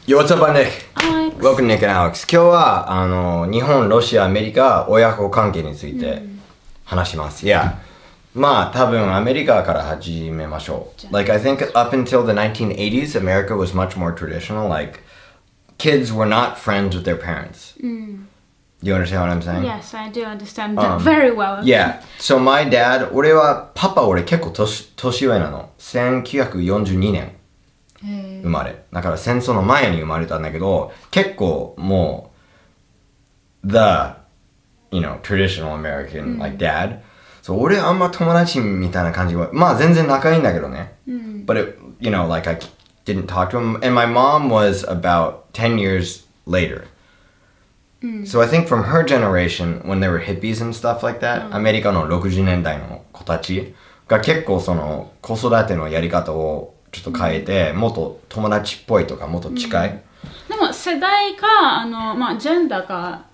Yo, what's up, Nick? Alex. Welcome, Nick and Alex. 今日は日本、ロシア、アメリカ親子関係について話します。まあ多分アメリカから始めましょう。Like I think up until the 1980s, America was much more traditional. Like kids were not friends with their parents. Do you understand what I'm saying? Yes, I do understand that very well. Yeah. So my dad, 俺結構年上なの。1942年生まれ。だから戦争の前に生まれたんだけど、結構もう traditional American like dad. そう俺あんま友達みたいな感じはまあ全然仲いいんだけどね。But like I didn't talk to him. And my mom was about 10 years later. So I think from her generation, when there were hippies and stuff like that, アメリカの60年代の子たちが結構その子育てのやり方をちょっと変えて、もっと友達っぽいとかもっと近い。でも世代かジェンダーか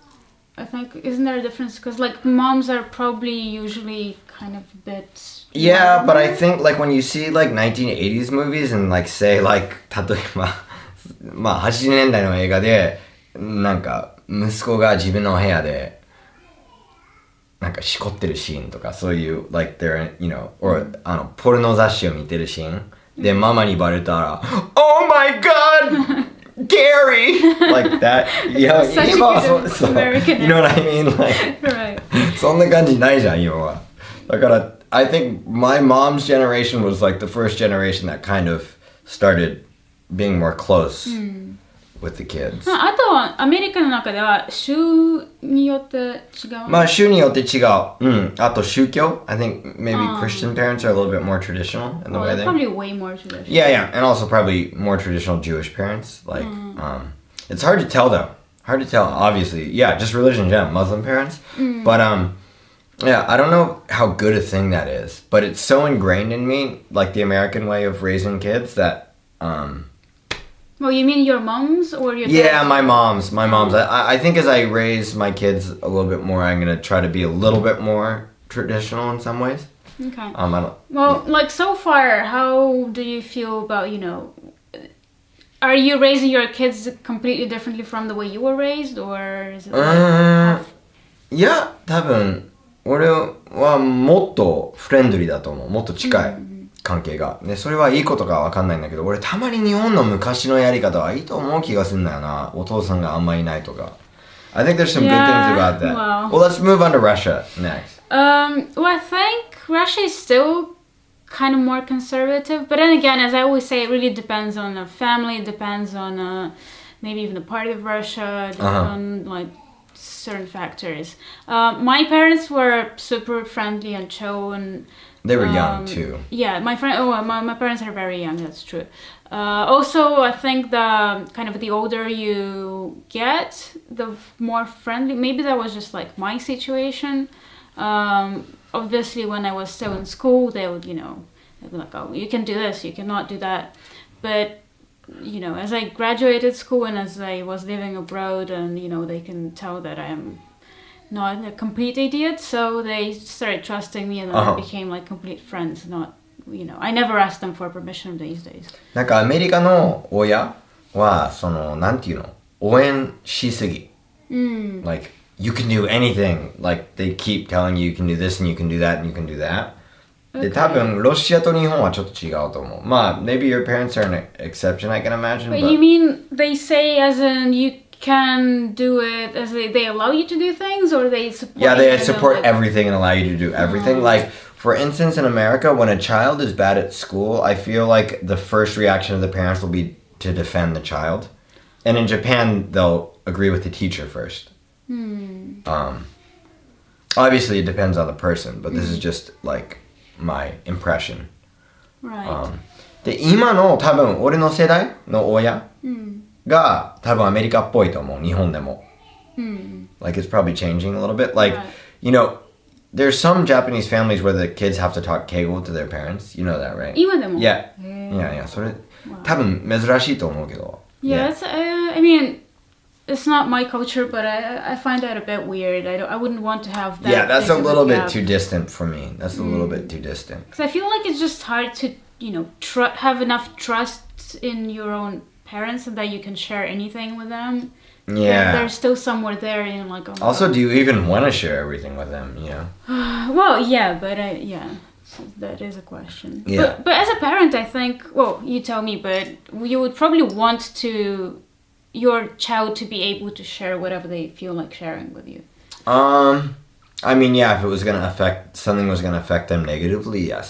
I think isn't there a difference because like moms are probably usually kind of a bit Yeah, but I think like when you see like 1980s movies and like say like 例えば80年代の映画でなんか息子が自分の部屋でなんかしこってるシーンとかそういう like they're or ポルノ雑誌を見てるシーンでママにバレたら Oh my god! Gary! Like that. Yeah, Such 今は a good そう American You know what I mean? Like right. そんな感じないじゃん今は。だから I think my mom's generation was like the first generation that kind of started being more close with the kids. あとはアメリカの中では州によって違う。まあ州によって違う。あと宗教 I think maybe Christian parents are a little bit more traditional in the way they... Probably way more traditional. Yeah, and also probably more traditional Jewish parents. Like, it's hard to tell though. Hard to tell, obviously. Yeah, just religion, yeah, Muslim parents. But, yeah, I don't know how good a thing that is. But it's so ingrained in me, like the American way of raising kids that, Well, you mean your mom's or your Yeah, dad's? my mom's. I think as I raise my kids a little bit more, I'm going to try to be a little bit more traditional in some ways. Okay. I don't... Well, like so far, how do you feel about, are you raising your kids completely differently from the way you were raised, or is it like いや、多分俺はもっとフレンドリーだと思う。もっと近い関係が。ね、それはいいことかわかんないんだけど、俺たまに日本の昔のやり方はいいと思う気がするんだよな。お父さんがあんまいないとか。I think there's some good things about that. Wow. Well, let's move on to Russia next. Well, I think Russia is still kind of more conservative, but then again, as I always say, it really depends on the family, it depends on maybe even the part of Russia, on like certain factors. My parents were super friendly and chill, and They were young too. yeah, my parents are very young. That's true. Also, I think the older you get, the more friendly. Maybe that was just like my situation. Obviously, when I was still in school, they would, they'd be like, "Oh, you can do this, you cannot do that." But as I graduated school and as I was living abroad, and they can tell that I am not a complete idiot, so they started trusting me, and then I became like complete friends. Not, I never asked them for permission these days. なんかアメリカの親はそのなんていうの応援しすぎ。Like you can do anything. Like they keep telling you you can do this and you can do that and you can do that. で多分ロシアと日本はちょっと違うと思う。まあ maybe your parents are an exception, I can imagine. But you mean they say as in you can do it as they allow you to do things, or they support? Yeah, you they as in, support like, everything and allow you to do everything. Like for instance, in America, when a child is bad at school, I feel like the first reaction of the parents will be to defend the child. And in Japan, they'll agree with the teacher first. Obviously, it depends on the person, but this is just like my impression. Right. で、今の多分俺の世代の親が多分アメリカっぽいと思う。日本でも。Like it's probably changing a little bit. Like, there's some Japanese families where the kids have to talk Keigo to their parents. You know that, right? 今でも? Yeah. Yeah. それ多分珍しいと思うけど。Yeah, it's, I mean, it's not my culture, but I find that a bit weird. I wouldn't want to have that. Yeah, that's a big of little bit gap. too distant for me. That's a little bit too distant. Because I feel like it's just hard to, have enough trust in your own parents and that you can share anything with them. Yeah. There's still somewhere there, you know, like. Oh, Also, do you even want to share everything with them? well, yeah, but yeah, so that is a question. Yeah. But as a parent, I think, well, you tell me, but you would probably want your child to be able to share whatever they feel like sharing with you. I mean, yeah, if it was something was gonna affect them negatively, yes.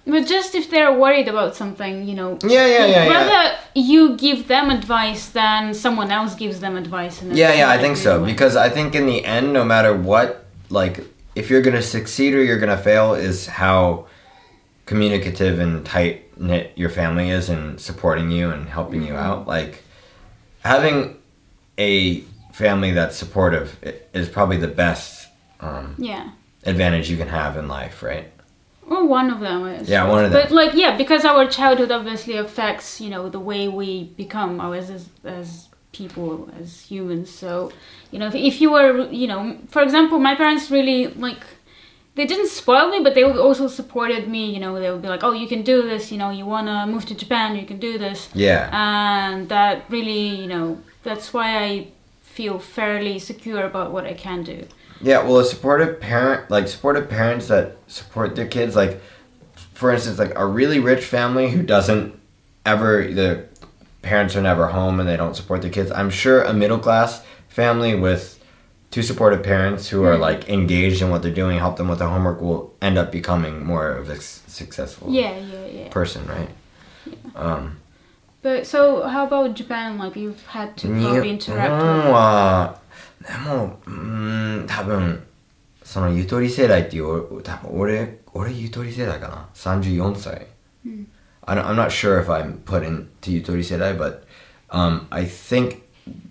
But just if they're worried about something, you know. Yeah. Rather you give them advice than someone else gives them advice. Yeah, I think so. Because I think in the end, no matter what, like, if you're gonna succeed or you're gonna fail is how communicative and tight-knit your family is in supporting you and helping you out. Like, having a family that's supportive is probably the best advantage you can have in life, right? Well, one of them is. Yeah, one of them. But like, yeah, because our childhood obviously affects, you know, the way we become as people, as humans. So, you know, if you were, you know, for example, my parents really, like, they didn't spoil me, but they also supported me, you know, they would be like, oh, you can do this, you know, you want to move to Japan, you can do this. Yeah. And that really, you know, that's why I feel fairly secure about what I can do. Yeah, well, supportive parents that support their kids, like, for instance, like a really rich family who doesn't ever, the parents are never home and they don't support their kids. I'm sure a middle class family with two supportive parents who are like engaged in what they're doing, help them with their homework, will end up becoming more of a successful person, right? Yeah. But so how about Japan? Like, you've had to probably interact with. でも多分そのゆとり世代っていう多分俺ゆとり世代かな34歳、I'm not sure if I'm put into ゆとり世代 but I think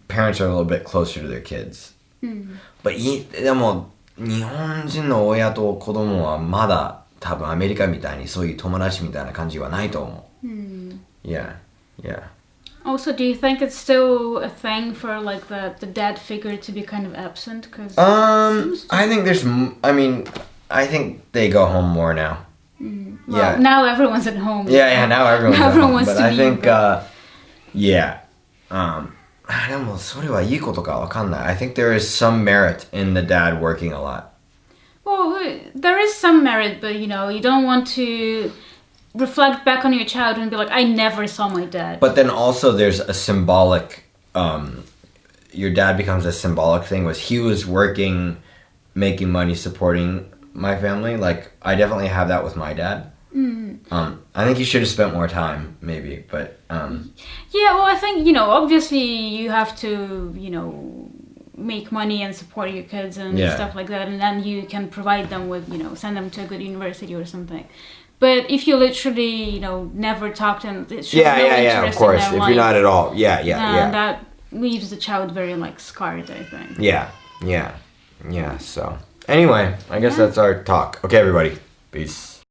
parents are a little bit closer to their kids、but でも日本人の親と子供はまだ多分アメリカみたいにそういう友達みたいな感じはないと思う、yeah Also, do you think it's still a thing for like the dad figure to be kind of absent? Cause I think I think they go home more now. Well, now everyone's at home. Yeah, now everyone's at home. Wants but to I leave, think, but... yeah. でもそれはいいことかわかんない. I think there is some merit in the dad working a lot. Well, there is some merit, but you know, you don't want to reflect back on your childhood and be like, I never saw my dad. But then also there's a symbolic, your dad becomes a symbolic thing. He was working, making money, supporting my family. Like, I definitely have that with my dad. I think he should have spent more time, maybe, but... Yeah, well, I think, you know, obviously you have to, you know, make money and support your kids and stuff like that, and then you can provide them with, you know, send them to a good university or something. But if you literally, you know, never talk to them, it shows no interest of course. in their If life, you're not at all, yeah. that leaves the child very, like, scarred, I think. Yeah, so... Anyway, I guess that's our talk. Okay, everybody. Peace.